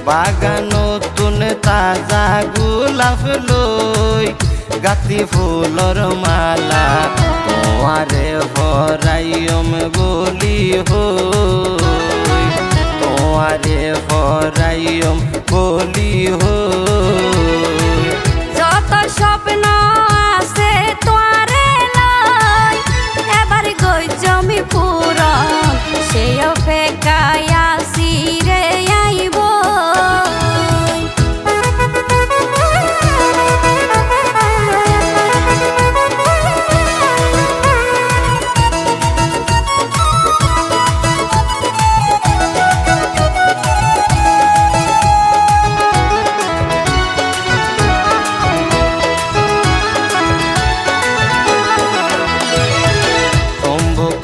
বাগান নতুন তাজা গোলাপ লই গাতি ফুলর মালা তোমারে ভরাইম বলি হই তোমারে ভরাইম বলি হই যত স্বপ্ন আছে তোরে লই এবার গই জমি পূরণ সেই অপেক্ষায় আসি রে আইব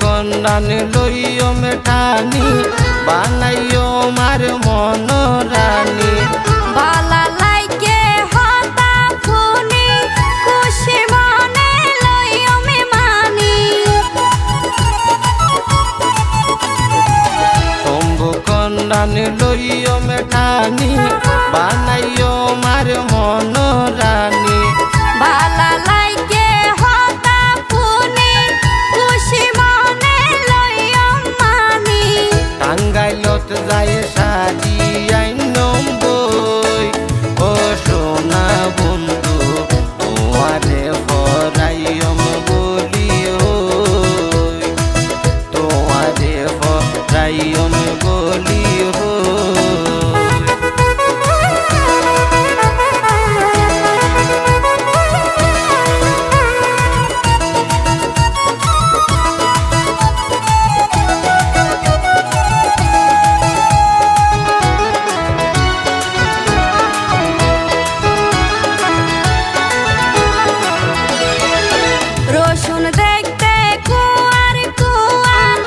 কন্যান লইও মেঠানি বানাইও মার মন রানী বালা লাইকে হতা ফুনি খুশি মনে লইও মে মানি শম্ভু কন্যান লইও মেঠানি বানাইও মার মন রানী বালা লাইকে হতা ফুনি খুশি মনে লইও মানি টাঙ্গাইলত যায় সাজি আইনম বই ও সোনা বন্ধু তোমারে ভরাইম বলি হই তোমারে ভরাইম বলি হই রসুন দেখতে কুয়ার কুয়ার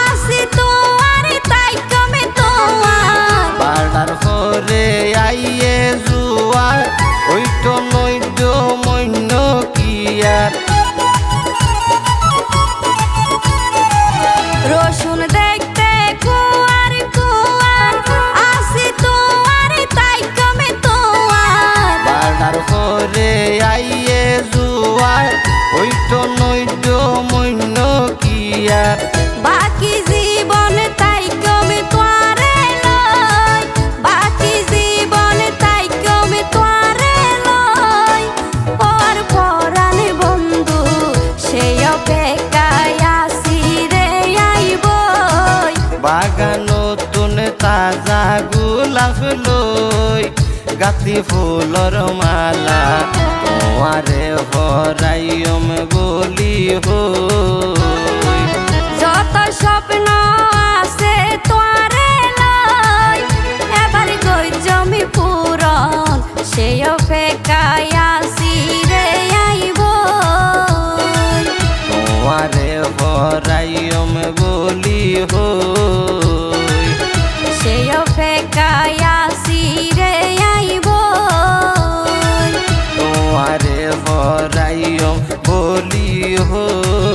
আসি তোয়ার তাই কমে তোয়ার বাড়ার পরে আইয়ে জুয়ার ওইটো নৈদ্য মৈন্য কিয়ার রসুন দেখতে কুয়ার কুয়ার আসি তোয়ার তাই কমে তোয়ার বাড়ার পরে আইয়ে জুয়ার ওইটো নৈদ্য মৈন্য কিয়ার বাকি জীবন তাই কমে তোয়ারে লই বাকি জীবন তাই কমে তোয়ারে লই পর পরানে বন্ধু সেই অপেক্ষায় আসি রে আইব বাগান নতুন তাজা গোলাপ লই গাতি ফুলর মালা তোমারে ভরাইম বলি হই যত স্বপ্ন আছে তোরে লই এবার গই জমি পূরণ সেই অপেক্ষায় আসি রে আইব তোমারে ভরাইম বলি হই সেই অপেক্ষায় আসি রে আইব তোমারে ভরাইম বলি হই।